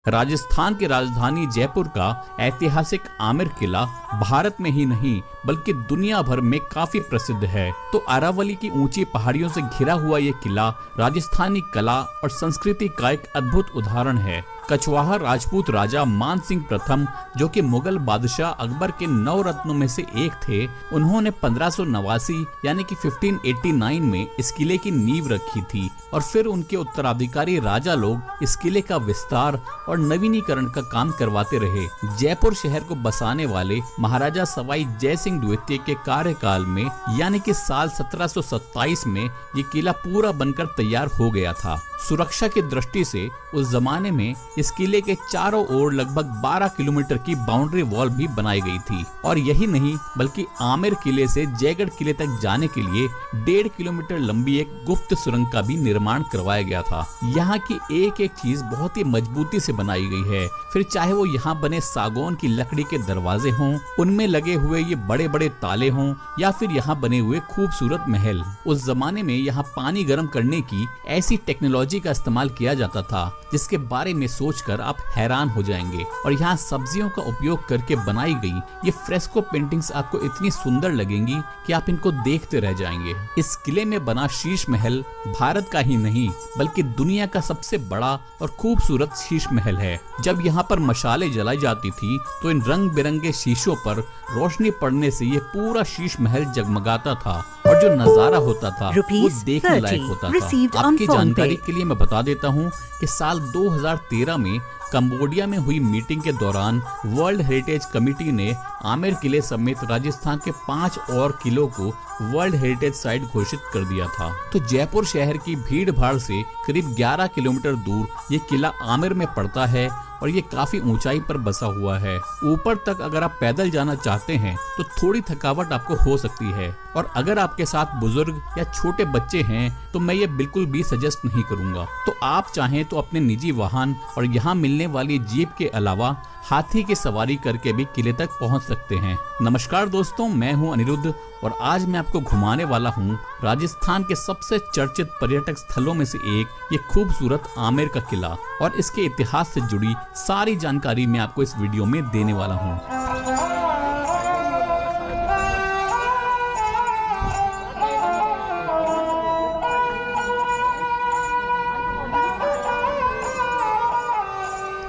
राजस्थान की राजधानी जयपुर का ऐतिहासिक आमेर किला भारत में ही नहीं बल्कि दुनिया भर में काफी प्रसिद्ध है। तो अरावली की ऊंची पहाड़ियों से घिरा हुआ ये किला राजस्थानी कला और संस्कृति का एक अद्भुत उदाहरण है। कछवाहा राजपूत राजा मान सिंह प्रथम, जो कि मुगल बादशाह अकबर के 9 रत्नों में से एक थे, उन्होंने 1589 यानी कि 1589 में इस किले की नींव रखी थी और फिर उनके उत्तराधिकारी राजा लोग इस किले का विस्तार और नवीनीकरण का काम करवाते रहे। जयपुर शहर को बसाने वाले महाराजा सवाई जय सिंह द्वितीय के कार्यकाल में यानी कि साल 1727 में ये किला पूरा बनकर तैयार हो गया था। सुरक्षा की दृष्टि से उस जमाने में इस किले के चारों ओर लगभग 12 किलोमीटर की बाउंड्री वॉल भी बनाई गई थी। और यही नहीं बल्कि आमेर किले से जयगढ़ किले तक जाने के लिए 1.5 किलोमीटर लंबी एक गुप्त सुरंग का भी निर्माण करवाया गया था। यहाँ की एक एक चीज बहुत ही मजबूती से बनाई गई है। फिर चाहे वो यहाँ बने सागौन की लकड़ी के दरवाजे हों, उनमें लगे हुए ये बड़े बड़े ताले हों, या फिर यहाँ बने हुए खूबसूरत महल। उस जमाने में यहाँ पानी गर्म करने की ऐसी टेक्नोलॉजी का इस्तेमाल किया जाता था जिसके बारे में सोचकर आप हैरान हो जाएंगे। और यहाँ सब्जियों का उपयोग करके बनाई गई ये फ्रेस्को पेंटिंग्स आपको इतनी सुंदर लगेंगी कि आप इनको देखते रह जाएंगे। इस किले में बना शीश महल भारत का ही नहीं बल्कि दुनिया का सबसे बड़ा और खूबसूरत शीश महल है। जब यहाँ पर मशाले जलाई जाती थी तो इन रंग बिरंगे शीशों पर रोशनी पड़ने से ये पूरा शीश महल जगमगाता था और जो नजारा होता था वो देखने लायक होता था। आपकी जानकारी के लिए मैं बता देता हूँ कि साल 2013 में कंबोडिया में हुई मीटिंग के दौरान वर्ल्ड हेरिटेज कमेटी ने आमेर किले समेत राजस्थान के 5 और किलों को वर्ल्ड हेरिटेज साइट घोषित कर दिया था। तो जयपुर शहर की भीड़ भाड़ से करीब 11 किलोमीटर दूर ये किला आमेर में पड़ता है और ये काफी ऊंचाई पर बसा हुआ है। ऊपर तक अगर आप पैदल जाना चाहते हैं तो थोड़ी थकावट आपको हो सकती है, और अगर आपके साथ बुजुर्ग या छोटे बच्चे हैं तो मैं ये बिल्कुल भी सजेस्ट नहीं करूंगा। तो आप चाहें तो अपने निजी वाहन और यहाँ मिलने वाली जीप के अलावा हाथी की सवारी करके भी किले तक पहुंच सकते हैं। नमस्कार दोस्तों, मैं हूं अनिरुद्ध और आज मैं आपको घुमाने वाला हूं राजस्थान के सबसे चर्चित पर्यटक स्थलों में से एक ये खूबसूरत आमेर का किला, और इसके इतिहास से जुड़ी सारी जानकारी मैं आपको इस वीडियो में देने वाला हूं।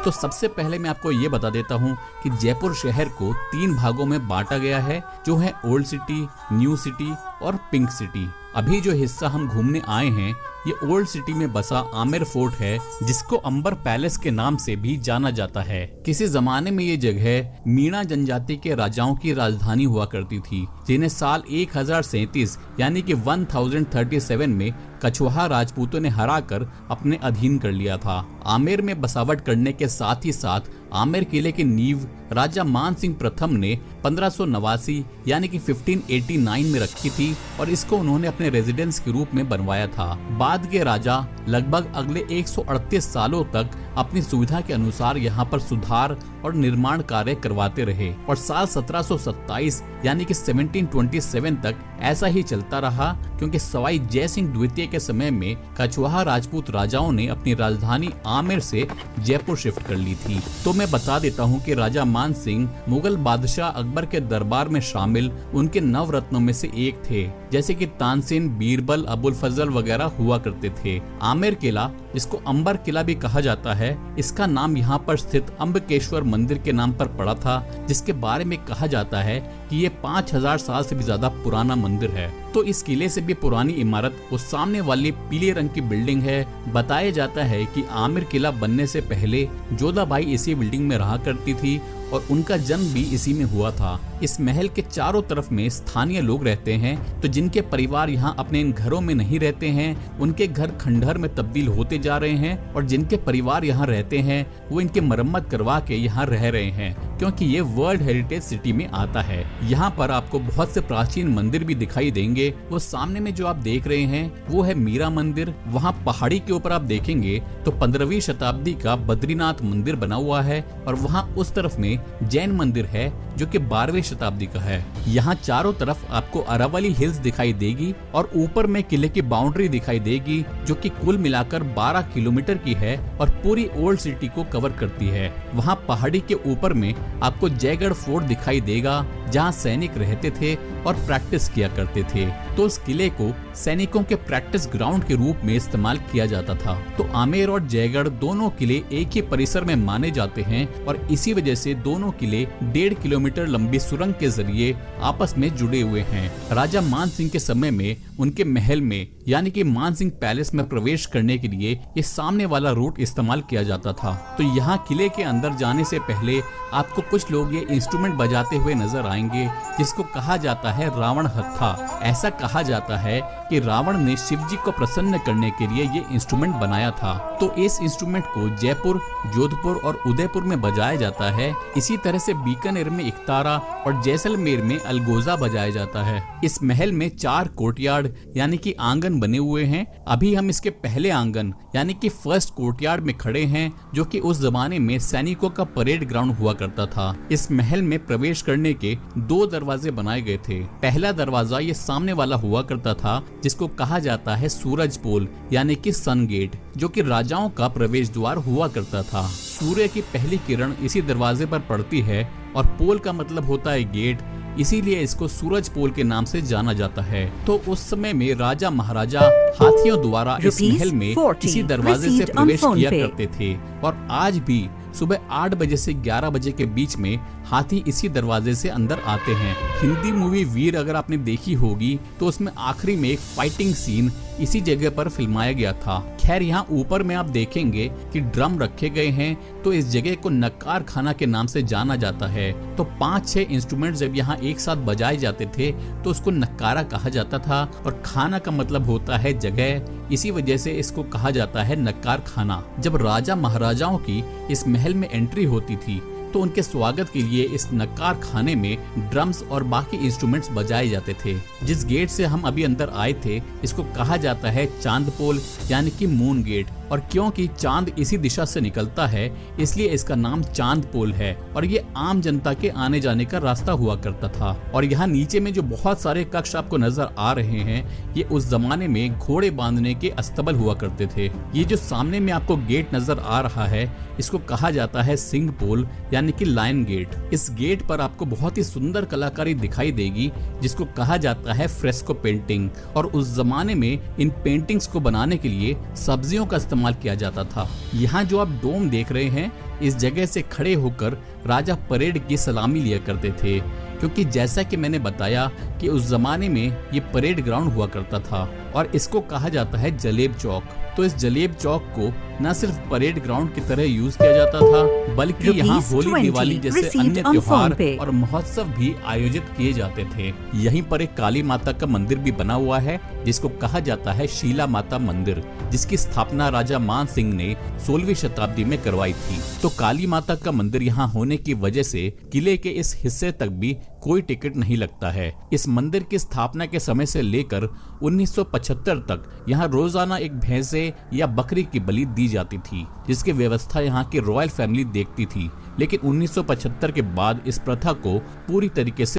तो सबसे पहले मैं आपको ये बता देता हूँ कि जयपुर शहर को 3 भागों में बांटा गया है, जो है ओल्ड सिटी, न्यू सिटी और पिंक सिटी। अभी जो हिस्सा हम घूमने आए हैं ये ओल्ड सिटी में बसा आमेर फोर्ट है, जिसको अंबर पैलेस के नाम से भी जाना जाता है। किसी जमाने में ये जगह मीणा जनजाति के राजाओं की राजधानी हुआ करती थी, जिन्हें साल 1037 यानी कि 1037 में कछवाहा राजपूतों ने हराकर अपने अधीन कर लिया था। आमेर में बसावट करने के साथ ही साथ आमेर किले की नींव राजा मान सिंह प्रथम ने 1589 यानी कि 1589 में रखी थी और इसको उन्होंने अपने रेजिडेंस के रूप में बनवाया था। बाद के राजा लगभग अगले 138 सालों तक अपनी सुविधा के अनुसार यहाँ पर सुधार और निर्माण कार्य करवाते रहे और साल 1727 यानी कि 1727 तक ऐसा ही चलता रहा, क्योंकि सवाई जय सिंह द्वितीय के समय में कछवाहा राजपूत राजाओं ने अपनी राजधानी आमेर से जयपुर शिफ्ट कर ली थी। तो मैं बता देता हूँ कि राजा मान सिंह मुगल बादशाह अकबर के दरबार में शामिल उनके 9 रत्नों में से एक थे, जैसे कि तानसेन, बीरबल, अबुल फजल वगैरह हुआ करते थे। आमेर किला, जिसको अंबर किला भी कहा जाता है, इसका नाम यहाँ पर स्थित अम्बकेश्वर मंदिर के नाम पर पड़ा था, जिसके बारे में कहा जाता है कि ये 5000 साल से भी ज्यादा पुराना मंदिर है। तो इस किले से भी पुरानी इमारत उस सामने वाली पीले रंग की बिल्डिंग है। बताया जाता है कि आमेर किला बनने से पहले जोधाबाई इसी बिल्डिंग में रहा करती थी और उनका जन्म भी इसी में हुआ था। इस महल के चारों तरफ में स्थानीय लोग रहते हैं, तो जिनके परिवार यहाँ अपने इन घरों में नहीं रहते हैं उनके घर खंडहर में तब्दील होते जा रहे हैं, और जिनके परिवार यहाँ रहते हैं वो इनके मरम्मत करवा के यहाँ रह रहे हैं, क्योंकि ये वर्ल्ड हेरिटेज सिटी में आता है। यहाँ पर आपको बहुत से प्राचीन मंदिर भी दिखाई देंगे जाएंगे वो सामने में जो आप देख रहे हैं वो है मीरा मंदिर। वहाँ पहाड़ी के ऊपर आप देखेंगे तो 15वीं शताब्दी का बद्रीनाथ मंदिर बना हुआ है और वहाँ उस तरफ में जैन मंदिर है जो कि 12वीं शताब्दी का है। यहाँ चारों तरफ आपको अरावली हिल्स दिखाई देगी और ऊपर में किले की बाउंड्री दिखाई देगी जो कि कुल मिलाकर 12 किलोमीटर की है और पूरी ओल्ड सिटी को कवर करती है। वहाँ पहाड़ी के ऊपर में आपको जयगढ़ फोर्ट दिखाई देगा जहाँ सैनिक रहते थे और प्रैक्टिस किया करते थे। तो उस किले को सैनिकों के प्रैक्टिस ग्राउंड के रूप में इस्तेमाल किया जाता था। तो आमेर और जयगढ़ दोनों किले एक ही परिसर में माने जाते हैं और इसी वजह से दोनों किले 1.5 किलोमीटर लंबी सुरंग के जरिए आपस में जुड़े हुए हैं। राजा मान सिंह के समय में उनके महल में यानी कि मान सिंह पैलेस में प्रवेश करने के लिए ये सामने वाला रूट इस्तेमाल किया जाता था। तो यहाँ किले के अंदर जाने से पहले आपको कुछ लोग ये इंस्ट्रूमेंट बजाते हुए नजर आएंगे जिसको कहा जाता है रावण हत्था। ऐसा कहा जाता है कि रावण ने शिव जी को प्रसन्न करने के लिए ये इंस्ट्रूमेंट बनाया था। तो इस इंस्ट्रूमेंट को जयपुर, जोधपुर और उदयपुर में बजाया जाता है। इसी तरह से बीकानेर में इकतारा और जैसलमेर में अलगोजा बजाया जाता है। इस महल में 4 कोर्टयार्ड यानी कि आंगन बने हुए हैं। अभी हम इसके पहले आंगन यानी कि फर्स्ट कोर्टयार्ड में खड़े हैं जो कि उस जमाने में सैनिकों का परेड ग्राउंड हुआ करता था। इस महल में प्रवेश करने के 2 दरवाजे बनाए गए थे। पहला दरवाजा ये सामने वाला हुआ करता था जिसको कहा जाता है सूरज पोल यानी कि सन गेट, जो कि राजाओं का प्रवेश द्वार हुआ करता था। सूर्य की पहली किरण इसी दरवाजे पर पड़ती है और पोल का मतलब होता है गेट, इसीलिए इसको सूरज पोल के नाम से जाना जाता है। तो उस समय में राजा महाराजा हाथियों द्वारा इस महल में इसी दरवाजे से प्रवेश किया करते थे और आज भी सुबह 8 बजे से 11 बजे के बीच में हाथी इसी दरवाजे से अंदर आते हैं। हिंदी मूवी वीर अगर आपने देखी होगी तो उसमें आखिरी में एक फाइटिंग सीन इसी जगह पर फिल्माया गया था। खैर यहाँ ऊपर में आप देखेंगे कि ड्रम रखे गए हैं तो इस जगह को नक्कार खाना के नाम से जाना जाता है। तो 5-6 इंस्ट्रूमेंट जब यहाँ एक साथ बजाए जाते थे तो उसको नक्कारा कहा जाता था और खाना का मतलब होता है जगह, इसी वजह से इसको कहा जाता है नक्कार खाना। जब राजा महाराजाओं की इस महल में एंट्री होती थी तो उनके स्वागत के लिए इस नक्कार खाने में ड्रम्स और बाकी इंस्ट्रूमेंट्स बजाए जाते थे। जिस गेट से हम अभी अंदर आए थे इसको कहा जाता है चांद पोल यानी कि मून गेट, और क्योंकि चांद इसी दिशा से निकलता है इसलिए इसका नाम चांद पोल है और ये आम जनता के आने जाने का रास्ता हुआ करता था। और यहाँ नीचे में जो बहुत सारे कक्ष आपको नजर आ रहे हैं ये उस जमाने में घोड़े बांधने के अस्तबल हुआ करते थे। ये जो सामने में आपको गेट नजर आ रहा है इसको कहा जाता है सिंह पोल यानी कि लायन गेट। इस गेट पर आपको बहुत ही सुंदर कलाकारी दिखाई देगी जिसको कहा जाता है फ्रेस्को पेंटिंग, और उस जमाने में इन पेंटिंग्स को बनाने के लिए सब्जियों का इस्तेमाल किया जाता था। यहाँ जो आप डोम देख रहे हैं इस जगह से खड़े होकर राजा परेड की सलामी लिया करते थे, क्योंकि जैसा कि मैंने बताया कि उस जमाने में ये परेड ग्राउंड हुआ करता था और इसको कहा जाता है जलेब चौक। तो इस जलेब चौक को न सिर्फ परेड ग्राउंड की तरह यूज किया जाता था बल्कि यहाँ होली, दिवाली जैसे अन्य त्योहार और महोत्सव भी आयोजित किए जाते थे। यहीं पर एक काली माता का मंदिर भी बना हुआ है जिसको कहा जाता है शीला माता मंदिर, जिसकी स्थापना राजा मान सिंह ने 16वीं शताब्दी में करवाई थी। तो काली माता का मंदिर यहाँ होने की वजह से किले के इस हिस्से तक भी कोई टिकट नहीं लगता है। इस मंदिर की स्थापना के समय से लेकर 1975 तक यहाँ रोजाना एक भैंसे या बकरी की बलि दी जाती थी, जिसकी व्यवस्था यहाँ की रॉयल फैमिली देखती थी। लेकिन 1975 के बाद इस प्रथा को पूरी तरीके से